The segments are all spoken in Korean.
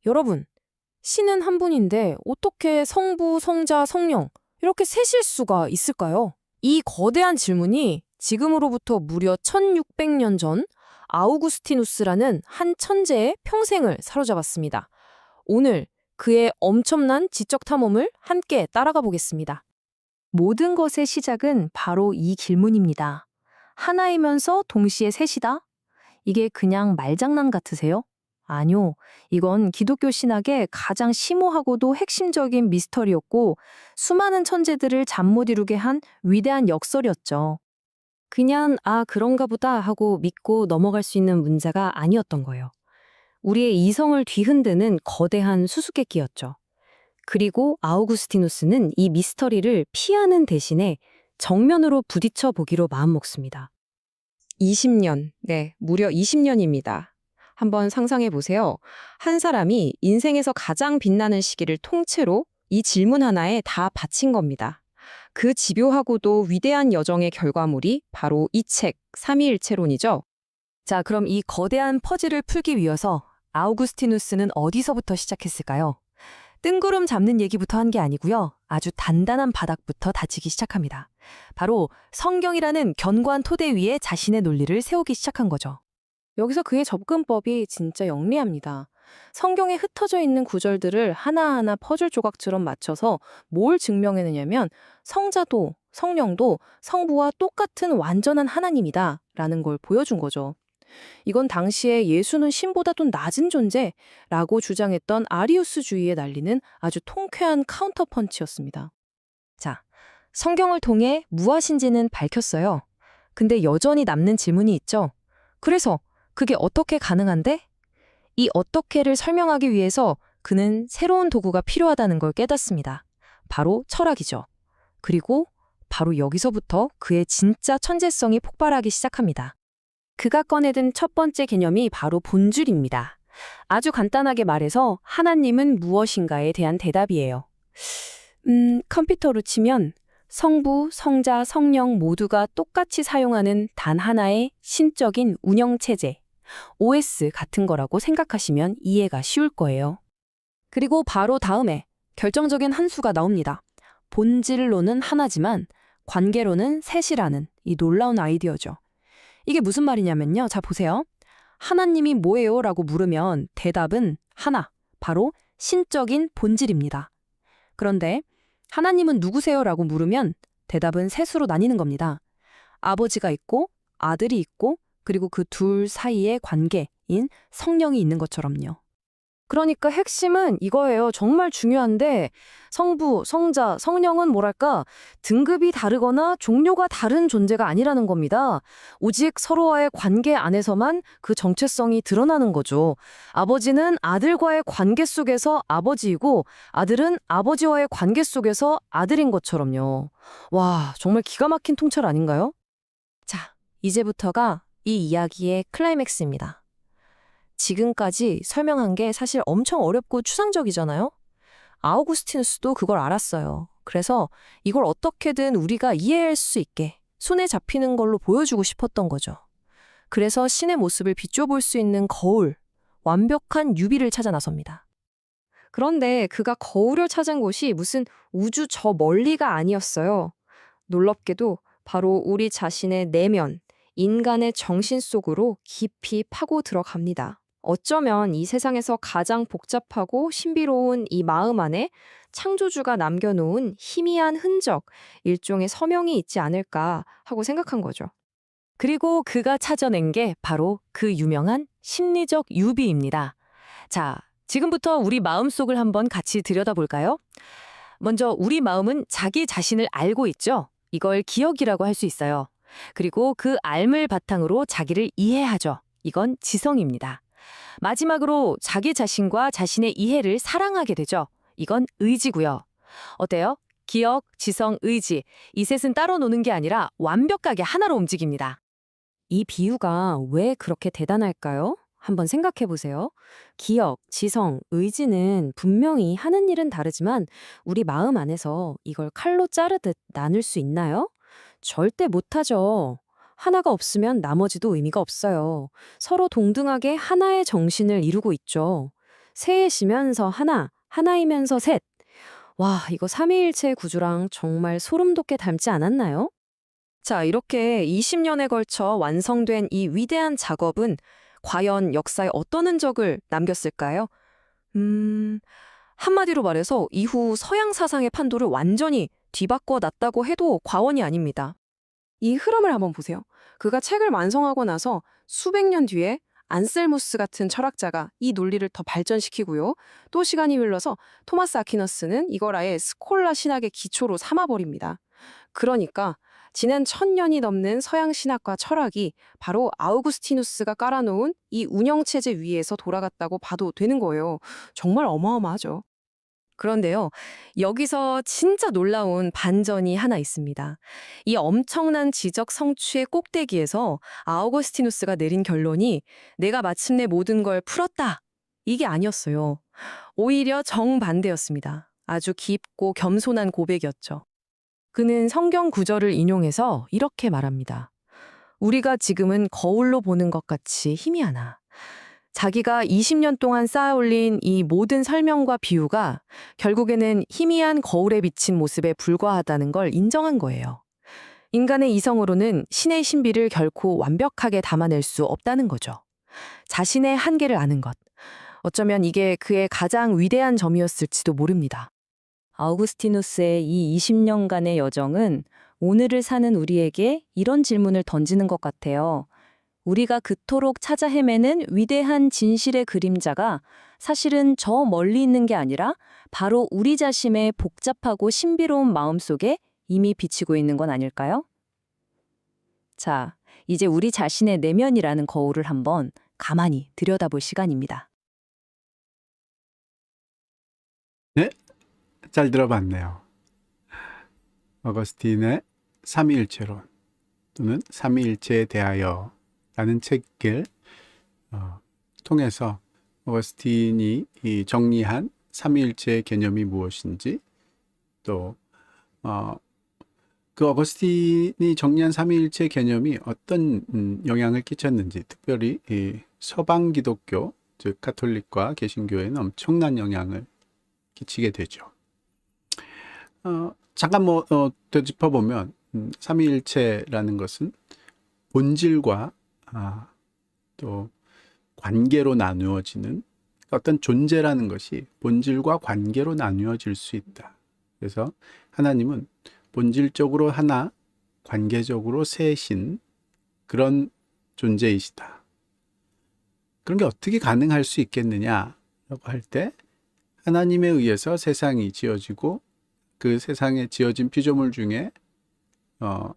여러분, 신은 한 분인데 어떻게 성부, 성자, 성령 이렇게 셋일 수가 있을까요? 이 거대한 질문이 지금으로부터 무려 1600년 전 아우구스티누스라는 한 천재의 평생을 사로잡았습니다. 오늘 그의 엄청난 지적 탐험을 함께 따라가 보겠습니다. 모든 것의 시작은 바로 이 질문입니다. 하나이면서 동시에 셋이다? 이게 그냥 말장난 같으세요? 아니요. 이건 기독교 신학의 가장 심오하고도 핵심적인 미스터리였고 수많은 천재들을 잠 못 이루게 한 위대한 역설이었죠. 그냥 그런가 보다 하고 믿고 넘어갈 수 있는 문제가 아니었던 거예요. 우리의 이성을 뒤흔드는 거대한 수수께끼였죠. 그리고 아우구스티누스는 이 미스터리를 피하는 대신에 정면으로 부딪혀 보기로 마음먹습니다. 20년, 네, 무려 20년입니다. 한번 상상해 보세요. 한 사람이 인생에서 가장 빛나는 시기를 통째로 이 질문 하나에 다 바친 겁니다. 그 집요하고도 위대한 여정의 결과물이 바로 이 책, 삼위일체론이죠. 자, 그럼 이 거대한 퍼즐을 풀기 위해서 아우구스티누스는 어디서부터 시작했을까요? 뜬구름 잡는 얘기부터 한 게 아니고요. 아주 단단한 바닥부터 다지기 시작합니다. 바로 성경이라는 견고한 토대 위에 자신의 논리를 세우기 시작한 거죠. 여기서 그의 접근법이 진짜 영리합니다. 성경에 흩어져 있는 구절들을 하나하나 퍼즐 조각처럼 맞춰서 뭘 증명해내냐면 성자도 성령도 성부와 똑같은 완전한 하나님이다 라는 걸 보여준 거죠. 이건 당시에 예수는 신보다도 낮은 존재라고 주장했던 아리우스주의에 날리는 아주 통쾌한 카운터펀치였습니다. 자, 성경을 통해 무엇인지는 밝혔어요. 근데 여전히 남는 질문이 있죠. 그래서 그게 어떻게 가능한데? 이 어떻게를 설명하기 위해서 그는 새로운 도구가 필요하다는 걸 깨닫습니다. 바로 철학이죠. 그리고 바로 여기서부터 그의 진짜 천재성이 폭발하기 시작합니다. 그가 꺼내든 첫 번째 개념이 바로 본줄입니다. 아주 간단하게 말해서 하나님은 무엇인가에 대한 대답이에요. 컴퓨터로 치면 성부, 성자, 성령 모두가 똑같이 사용하는 단 하나의 신적인 운영체제, OS 같은 거라고 생각하시면 이해가 쉬울 거예요. 그리고 바로 다음에 결정적인 한 수가 나옵니다. 본질로는 하나지만 관계로는 셋이라는 이 놀라운 아이디어죠. 이게 무슨 말이냐면요. 자, 보세요. 하나님이 뭐예요? 라고 물으면 대답은 하나, 바로 신적인 본질입니다. 그런데 하나님은 누구세요? 라고 물으면 대답은 셋으로 나뉘는 겁니다. 아버지가 있고 아들이 있고 그리고 그 둘 사이의 관계인 성령이 있는 것처럼요. 그러니까 핵심은 이거예요. 정말 중요한데 성부, 성자, 성령은 뭐랄까 등급이 다르거나 종류가 다른 존재가 아니라는 겁니다. 오직 서로와의 관계 안에서만 그 정체성이 드러나는 거죠. 아버지는 아들과의 관계 속에서 아버지이고 아들은 아버지와의 관계 속에서 아들인 것처럼요. 와, 정말 기가 막힌 통찰 아닌가요? 자, 이제부터가 이 이야기의 클라이맥스입니다. 지금까지 설명한 게 사실 엄청 어렵고 추상적이잖아요? 아우구스티누스도 그걸 알았어요. 그래서 이걸 어떻게든 우리가 이해할 수 있게 손에 잡히는 걸로 보여주고 싶었던 거죠. 그래서 신의 모습을 비춰볼 수 있는 거울, 완벽한 유비를 찾아 나섭니다. 그런데 그가 거울을 찾은 곳이 무슨 우주 저 멀리가 아니었어요. 놀랍게도 바로 우리 자신의 내면, 인간의 정신 속으로 깊이 파고 들어갑니다. 어쩌면 이 세상에서 가장 복잡하고 신비로운 이 마음 안에 창조주가 남겨놓은 희미한 흔적, 일종의 서명이 있지 않을까 하고 생각한 거죠. 그리고 그가 찾아낸 게 바로 그 유명한 심리적 유비입니다. 자, 지금부터 우리 마음속을 한번 같이 들여다볼까요? 먼저 우리 마음은 자기 자신을 알고 있죠. 이걸 기억이라고 할 수 있어요. 그리고 그 알을 바탕으로 자기를 이해하죠. 이건 지성입니다. 마지막으로 자기 자신과 자신의 이해를 사랑하게 되죠. 이건 의지고요. 어때요? 기억, 지성, 의지. 이 셋은 따로 노는 게 아니라 완벽하게 하나로 움직입니다. 이 비유가 왜 그렇게 대단할까요? 한번 생각해 보세요. 기억, 지성, 의지는 분명히 하는 일은 다르지만 우리 마음 안에서 이걸 칼로 자르듯 나눌 수 있나요? 절대 못하죠. 하나가 없으면 나머지도 의미가 없어요. 서로 동등하게 하나의 정신을 이루고 있죠. 셋이면서 하나, 하나이면서 셋. 와, 이거 삼위일체 구조랑 정말 소름 돋게 닮지 않았나요? 자, 이렇게 20년에 걸쳐 완성된 이 위대한 작업은 과연 역사에 어떤 흔적을 남겼을까요? 한마디로 말해서 이후 서양 사상의 판도를 완전히 뒤바꿔 놨다고 해도 과언이 아닙니다. 이 흐름을 한번 보세요. 그가 책을 완성하고 나서 수백 년 뒤에 안셀무스 같은 철학자가 이 논리를 더 발전시키고요. 또 시간이 흘러서 토마스 아퀴너스는 이걸 아예 스콜라 신학의 기초로 삼아버립니다. 그러니까 지난 1000년이 넘는 서양 신학과 철학이 바로 아우구스티누스가 깔아놓은 이 운영체제 위에서 돌아갔다고 봐도 되는 거예요. 정말 어마어마하죠. 그런데요, 여기서 진짜 놀라운 반전이 하나 있습니다. 이 엄청난 지적 성취의 꼭대기에서 아우구스티누스가 내린 결론이 내가 마침내 모든 걸 풀었다. 이게 아니었어요. 오히려 정반대였습니다. 아주 깊고 겸손한 고백이었죠. 그는 성경 구절을 인용해서 이렇게 말합니다. 우리가 지금은 거울로 보는 것 같이 희미하나. 자기가 20년 동안 쌓아올린 이 모든 설명과 비유가 결국에는 희미한 거울에 비친 모습에 불과하다는 걸 인정한 거예요. 인간의 이성으로는 신의 신비를 결코 완벽하게 담아낼 수 없다는 거죠. 자신의 한계를 아는 것. 어쩌면 이게 그의 가장 위대한 점이었을지도 모릅니다. 아우구스티누스의 이 20년간의 여정은 오늘을 사는 우리에게 이런 질문을 던지는 것 같아요. 우리가 그토록 찾아 헤매는 위대한 진실의 그림자가 사실은 저 멀리 있는 게 아니라 바로 우리 자신의 복잡하고 신비로운 마음 속에 이미 비치고 있는 건 아닐까요? 자, 이제 우리 자신의 내면이라는 거울을 한번 가만히 들여다볼 시간입니다. 네, 잘 들어봤네요. 어거스틴의 삼위일체론 또는 삼위일체에 대하여 라는 책을 통해서 어거스틴이 이 정리한 삼위일체의 개념이 무엇인지 또 그 어거스틴이 정리한 삼위일체 개념이 어떤 영향을 끼쳤는지 특별히 이 서방 기독교 즉 가톨릭과 개신교에는 엄청난 영향을 끼치게 되죠. 잠깐 되짚어보면 삼위일체라는 것은 본질과 또 관계로 나누어지는 어떤 존재라는 것이 본질과 관계로 나누어질 수 있다. 그래서 하나님은 본질적으로 하나, 관계적으로 셋인 그런 존재이시다. 그런 게 어떻게 가능할 수 있겠느냐라고 할 때 하나님에 의해서 세상이 지어지고 그 세상에 지어진 피조물 중에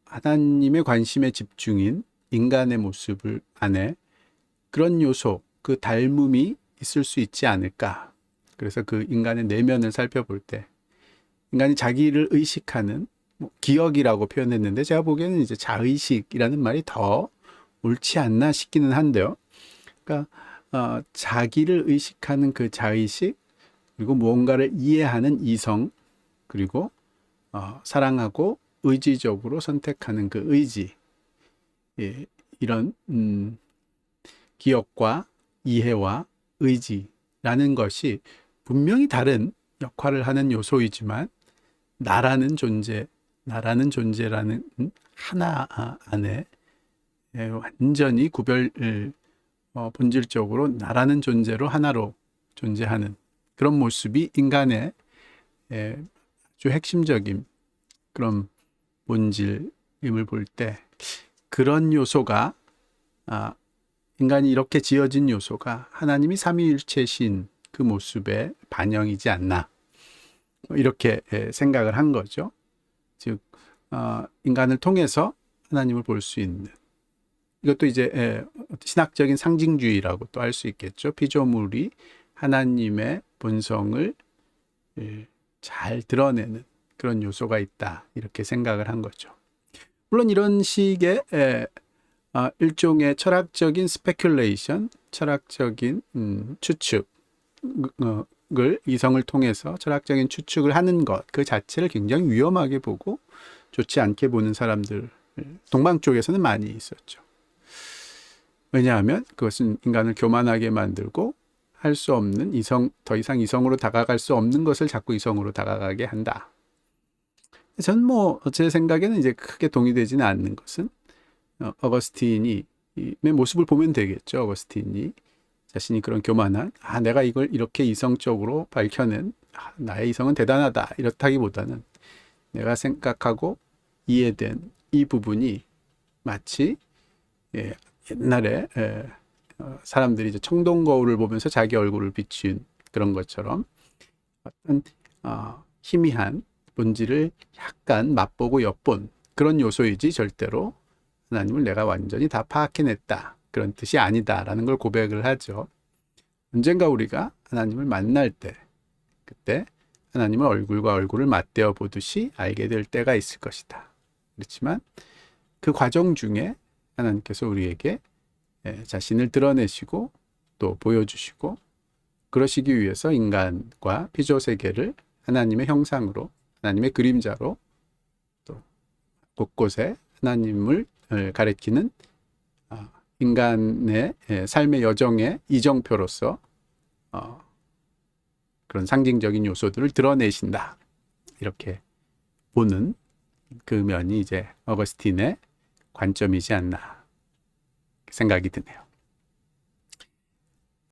하나님의 관심의 집중인 인간의 모습을 안에 그런 요소, 그 닮음이 있을 수 있지 않을까. 그래서 그 인간의 내면을 살펴볼 때 인간이 자기를 의식하는 기억이라고 표현했는데 제가 보기에는 이제 자의식이라는 말이 더 옳지 않나 싶기는 한데요. 그러니까 자기를 의식하는 그 자의식 그리고 무언가를 이해하는 이성 그리고 사랑하고 의지적으로 선택하는 그 의지 이런 기억과 이해와 의지라는 것이 분명히 다른 역할을 하는 요소이지만 나라는 존재라는 하나 안에 완전히 본질적으로 나라는 존재로 하나로 존재하는 그런 모습이 인간의 아주 핵심적인 그런 본질임을 볼 때 그런 요소가 인간이 이렇게 지어진 요소가 하나님이 삼위일체신 그 모습의 반영이지 않나 이렇게 생각을 한 거죠. 즉 인간을 통해서 하나님을 볼 수 있는 이것도 이제 신학적인 상징주의라고 또 할 수 있겠죠. 피조물이 하나님의 본성을 잘 드러내는 그런 요소가 있다 이렇게 생각을 한 거죠. 물론 이런 식의 일종의 철학적인 스페큘레이션, 철학적인 추측을 이성을 통해서 철학적인 추측을 하는 것 그 자체를 굉장히 위험하게 보고 좋지 않게 보는 사람들 동방 쪽에서는 많이 있었죠. 왜냐하면 그것은 인간을 교만하게 만들고 할 수 없는 더 이상 이성으로 다가갈 수 없는 것을 자꾸 이성으로 다가가게 한다. 전 제 생각에는 이제 크게 동의되지는 않는 것은 어거스틴이 의 모습을 보면 되겠죠. 어거스틴이 자신이 그런 교만한 내가 이걸 이렇게 이성적으로 밝혀낸 나의 이성은 대단하다 이렇다기보다는 내가 생각하고 이해된 이 부분이 마치 옛날에 사람들이 이제 청동 거울을 보면서 자기 얼굴을 비춘 그런 것처럼 어떤 희미한 본질을 약간 맛보고 엿본 그런 요소이지 절대로 하나님을 내가 완전히 다 파악해냈다 그런 뜻이 아니다라는 걸 고백을 하죠. 언젠가 우리가 하나님을 만날 때 그때 하나님을 얼굴과 얼굴을 맞대어 보듯이 알게 될 때가 있을 것이다. 그렇지만 그 과정 중에 하나님께서 우리에게 자신을 드러내시고 또 보여주시고 그러시기 위해서 인간과 피조세계를 하나님의 형상으로 하나님의 그림자로 또 곳곳에 하나님을 가리키는 인간의 삶의 여정의 이정표로서 그런 상징적인 요소들을 드러내신다. 이렇게 보는 그 면이 이제 어거스틴의 관점이지 않나 생각이 드네요.